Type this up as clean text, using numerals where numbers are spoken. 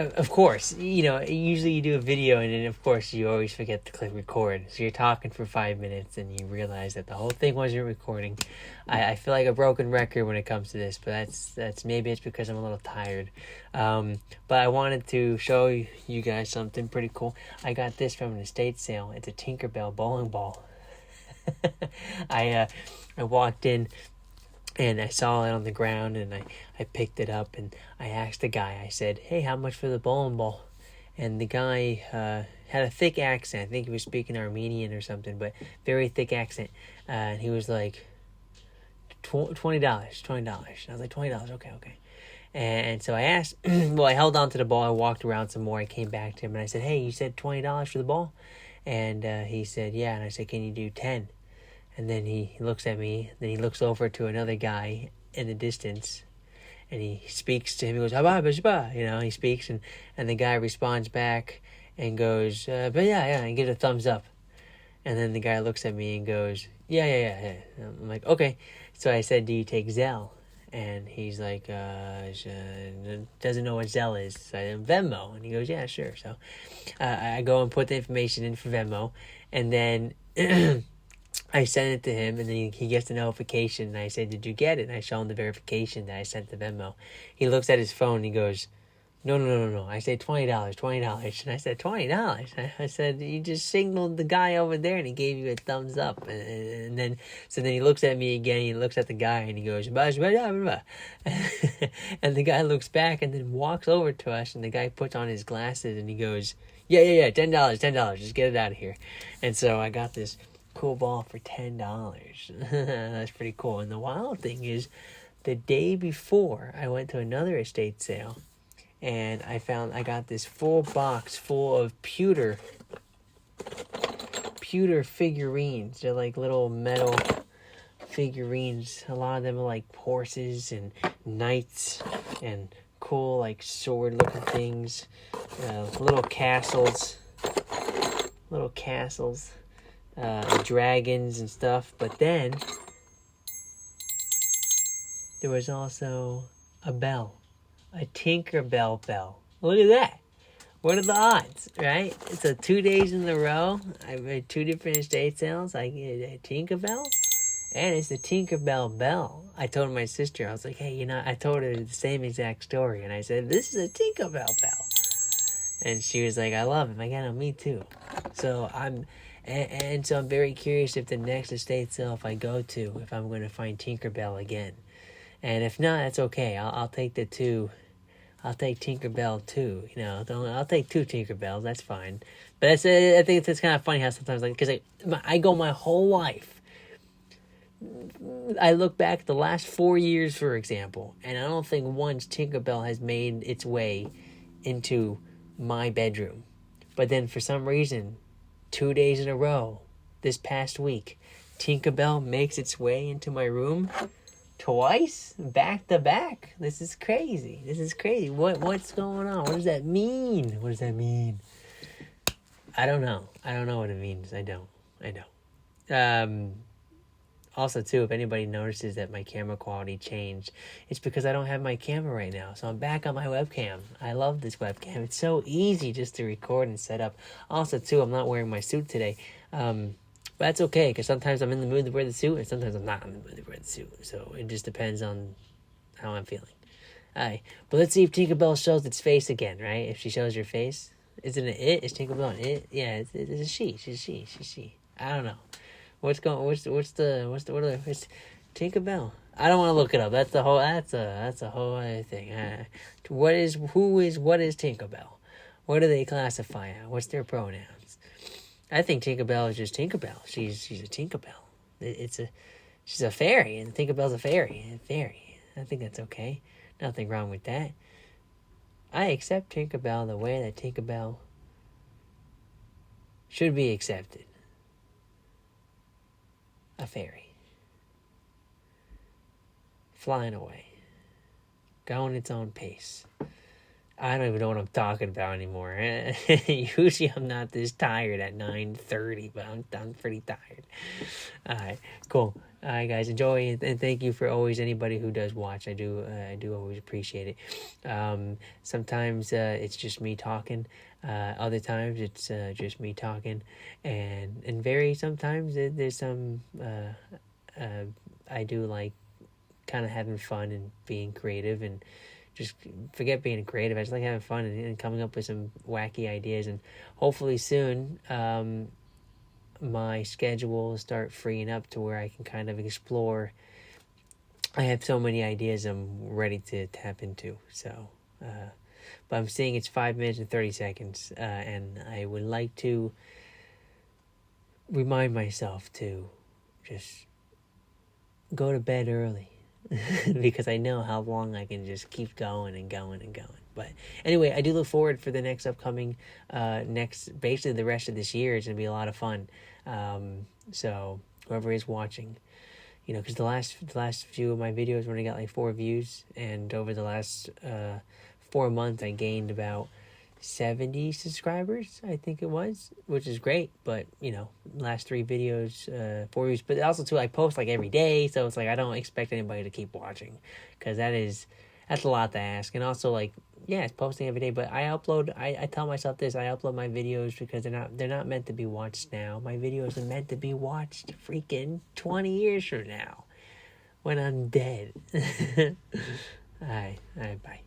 Of course, usually you do a video and then of course you always forget to click record. So you're talking for 5 minutes and you realize that the whole thing wasn't recording. I feel like a broken record when it comes to this, but that's maybe it's because I'm a little tired. But I wanted to show you guys something pretty cool. I got this from an estate sale. It's a Tinkerbell bowling ball. I walked in and I saw it on the ground and I picked it up and I asked the guy, I said, hey, how much for the bowling ball? And the guy had a thick accent. I think he was speaking Armenian or something, but very thick accent. And he was like, $20. And I was like, $20, okay. And so I asked, well, I held on to the ball. I walked around some more. I came back to him and I said, hey, you said $20 for the ball? And he said, yeah. And I said, can you do 10? And then he looks at me, then he looks over to another guy in the distance, and he speaks to him. He goes, "Haba, bashba," he speaks, and the guy responds back and goes, but yeah, and gives a thumbs up. And then the guy looks at me and goes, yeah. I'm like, okay. So I said, do you take Zelle? And he's like, doesn't know what Zelle is. So I said, Venmo. And he goes, yeah, sure. So I go and put the information in for Venmo, and then I sent it to him, and then he gets the notification, and I say, did you get it? And I show him the verification that I sent the Venmo. He looks at his phone, and he goes, no. I say $20. And I said, $20? I said, you just signaled the guy over there, and he gave you a thumbs up. And then he looks at me again, he looks at the guy, and he goes, blah, blah, blah. And the guy looks back, and then walks over to us, and the guy puts on his glasses, and he goes, yeah, $10, just get it out of here. And so I got this cool ball for $10. That's pretty cool. And the wild thing is, the day before I went to another estate sale, and I got this full box full of pewter figurines. They're like little metal figurines. A lot of them are like horses and knights and cool like sword looking things, little castles, dragons and stuff. But then there was also a bell, a Tinkerbell bell. Look at that. What are the odds, right? So 2 days in a row, I made 2 different estate sales. I get a Tinkerbell, and it's the Tinkerbell bell. I told my sister, I was like, hey, I told her the same exact story, and I said, this is a Tinkerbell bell. And she was like, I love it. I got me too. So I'm very curious if the next estate sale if I go to, if I'm going to find Tinkerbell again. And if not, that's okay. I'll take the 2. I'll take Tinkerbell 2. I'll take 2 Tinkerbells. That's fine. But I think it's kind of funny how sometimes, because I go my whole life. I look back the last 4 years, for example, and I don't think once Tinkerbell has made its way into my bedroom. But then for some reason, 2 days in a row, this past week, Tinkerbell makes its way into my room twice, back to back. This is crazy. What's going on? What does that mean? I don't know what it means. I don't. Also, too, if anybody notices that my camera quality changed, it's because I don't have my camera right now. So I'm back on my webcam. I love this webcam. It's so easy just to record and set up. Also, too, I'm not wearing my suit today. But that's okay, because sometimes I'm in the mood to wear the suit, and sometimes I'm not in the mood to wear the suit. So it just depends on how I'm feeling. Alright, but let's see if Tinkerbell shows its face again, right? If she shows her face. Is it an it? Is Tinkerbell an it? Yeah, it's a she. She's she. I don't know. What's it's Tinkerbell? I don't want to look it up. That's a whole other thing. What is Tinkerbell? What do they classify as? What's their pronouns? I think Tinkerbell is just Tinkerbell. She's a Tinkerbell. She's a fairy, and Tinkerbell's a fairy. I think that's okay. Nothing wrong with that. I accept Tinkerbell the way that Tinkerbell should be accepted. A fairy. Flying away. Going its own pace. I don't even know what I'm talking about anymore. Usually I'm not this tired at 9:30, but I'm pretty tired. Alright, cool. All right, guys, enjoy, and thank you for always anybody who does watch. I do always appreciate it. Sometimes it's just me talking. Other times it's just me talking, and very sometimes there's some I do like kind of having fun and being creative, and just forget being creative. I just like having fun and coming up with some wacky ideas, and hopefully soon my schedule will start freeing up to where I can kind of explore. I have so many ideas I'm ready to tap into. So, but I'm seeing it's 5 minutes and 30 seconds, and I would like to remind myself to just go to bed early. Because I know how long I can just keep going and going and going. But anyway, I do look forward for the next upcoming, basically the rest of this year. It's going to be a lot of fun. So whoever is watching, because the last few of my videos when I got like 4 views, and over the last 4 months I gained about 70 subscribers, I think it was, which is great. But last 3 videos, 4 views. But also too, I post like every day, so it's like I don't expect anybody to keep watching, because that's a lot to ask. And also like, yeah, it's posting every day, but I upload. I tell myself this: I upload my videos because they're not meant to be watched now. My videos are meant to be watched freaking 20 years from now, when I'm dead. All right, bye.